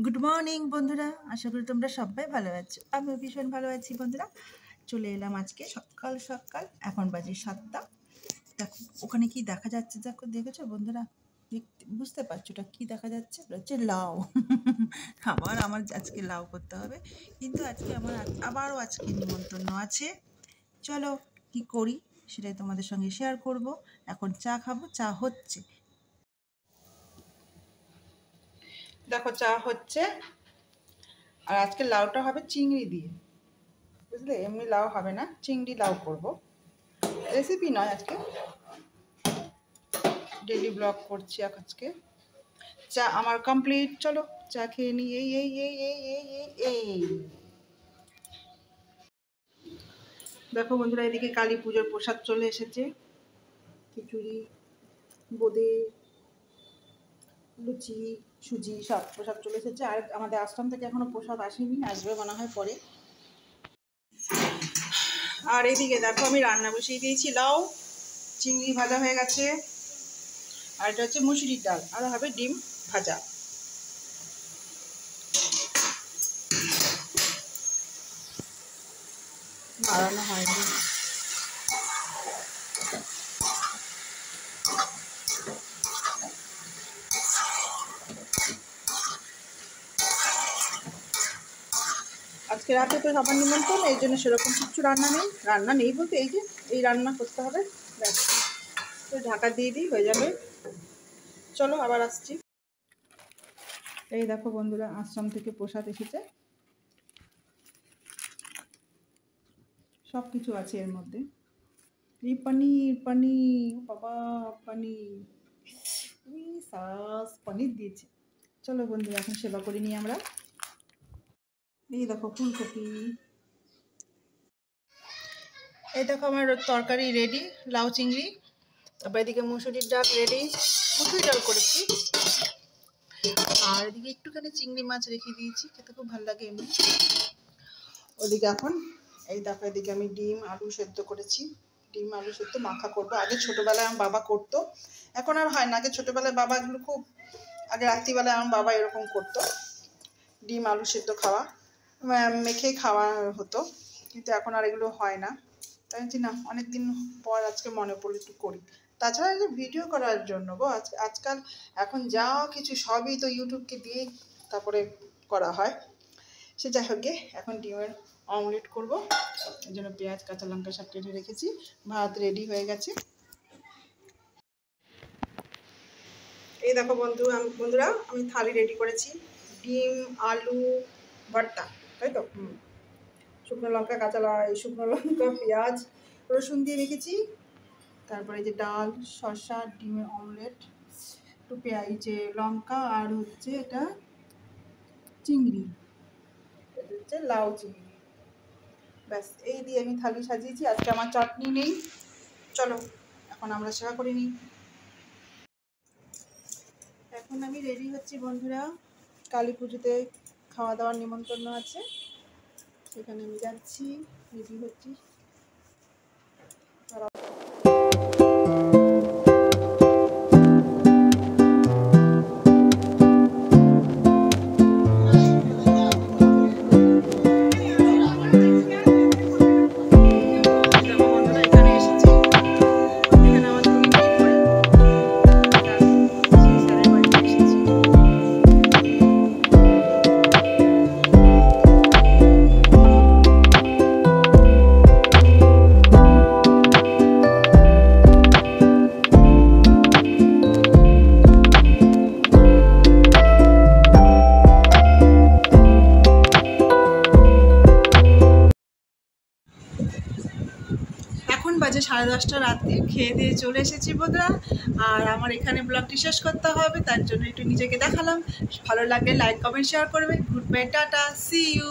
Good morning বন্ধুরা, আশা করি তোমরা সবাই ভালো আছো। আমিও ভীষণ ভালো আছি বন্ধুরা। চলে এলাম আজকে সকাল সকাল, এখন বাজে 7টা। দেখো ওখানে কি দেখা যাচ্ছে, দেখেছো বন্ধুরা? বুঝতে পারছো ওটা কি দেখা যাচ্ছে? ওটা হচ্ছে লাউ। আমার আজকে লাউ করতে হবে, কিন্তু আজকে আমার আবারও আজকে নিমন্ত্রণ আছে। চলো কি করি সেটাই তোমাদের সঙ্গে শেয়ার করব। এখন চা খাবো, চা হচ্ছে, দেখো চা হচ্ছে। আর আজকে লাউটা হবে চিংড়ি দিয়ে, বুঝলে? এমনি লাউ হবে না, চিংড়ি লাউ করব। রেসিপি নয়, আজকে ডেলি ব্লগ করছি আজকে। চা আমার কমপ্লিট, চলো চা খেয়ে নিই। এই এই এই এই এই এই এই দেখো বন্ধুরা, এদিকে কালী পুজোর প্রসাদ চলে এসেছে। খিচুড়ি, বোঁদে, লুচি, সুজি সব প্রসাদ চলে এসেছে। আর আমাদের আশ্রম থেকে এখনো প্রসাদ আসেনি, আসবে মনে হয় পরে। আর এদিকে দেখো আমি রান্না বসিয়ে দিয়েছি। লাউ, চিংড়ি ভাজা হয়ে গেছে, আর এটা হচ্ছে মুসুরির ডাল, আর হবে ডিম ভাজা। বাড়ানো হয়নি। আজকে রাতে তো সবার নিমন্ত্রণ, এই জন্য সেরকম কিছু রান্না নেই বলতে এই যে এই রান্না করতে হবে, ব্যাস। তো ঢাকা দিয়ে দিই, হয়ে যাবে। চলো আবার আসছি। এই দেখো বন্ধুরা, আশ্রম থেকে প্রসাদ এসেছে, সব কিছু আছে এর মধ্যে। এই পনির পনির বাবা, পনির সস পনির দিয়েছে। চলো বন্ধুরা এখন সেবা করে নিই আমরা। এই দেখো ফুলকপি, এই দেখো আমার তরকারি রেডি, লাউ চিংড়ি। তারপর এদিকে মুসুরির ডাল রেডি, মুসুরির ডাল করেছি। আর এদিকে একটুখানি চিংড়ি মাছ রেখে দিয়েছি, খেতে খুব ভালো লাগে এমনি। ওদিকে এখন এই দেখো, এদিকে আমি ডিম আলু সেদ্ধ করেছি। ডিম আলু সেদ্ধ মাখা করবো। আগে ছোটোবেলায় আমার বাবা করতো, এখন আর হয় না। আগে ছোটোবেলায় বাবাগুলো খুব, আগে রাত্রিবেলায় আমার বাবা এরকম করতো, ডিম আলু সেদ্ধ খাওয়া, মেখে খাওয়া হতো। কিন্তু এখন আর এগুলো হয় না। তাই না, অনেকদিন পর আজকে মনে পড়লো একটু করি। তাছাড়া যে ভিডিও করার জন্য গো, আজকাল এখন যা কিছু সবই তো ইউটিউবকে দিয়ে তারপরে করা হয়। সে যাই হোক গে, এখন ডিমের অমলেট করব। এই জন্য পেঁয়াজ কাঁচা লঙ্কা সব কেটে রেখেছি। ভাত রেডি হয়ে গেছে। এই দেখো বন্ধুরা আমি থালি রেডি করেছি। ডিম আলু ভর্তা, তাই তো? শুকনো লঙ্কা শুকনো লঙ্কা পেঁয়াজ রসুন দিয়ে রেখেছি। তারপরে এই যে ডাল, শসা, ডিমের অমলেট, একটু পেঁয়াজ, লঙ্কা, আর হচ্ছে এটা চিংড়ি, এটা হচ্ছে লাউ চিংড়ি। ব্যাস, এই দিয়ে আমি থালি সাজিয়েছি। আজকে আমার চাটনি নেই। চলো এখন আমরা সেবা করে নিই। এখন আমি রেডি হচ্ছি বন্ধুরা, কালী পুজোতে খাওয়া দাওয়ার নিমন্ত্রণ আছে, সেখানে আমি যাচ্ছি, রেডি হচ্ছি। এখন বাজে 10:30 রাতে, খেয়ে দিয়ে চলে এসেছি বন্ধুরা। আর আমার এখানে ব্লগটি শেষ করতে হবে, তার জন্য একটু নিজেকে দেখালাম। ভালো লাগলে লাইক কমেন্ট শেয়ার করবে। Good bye, tata, see you.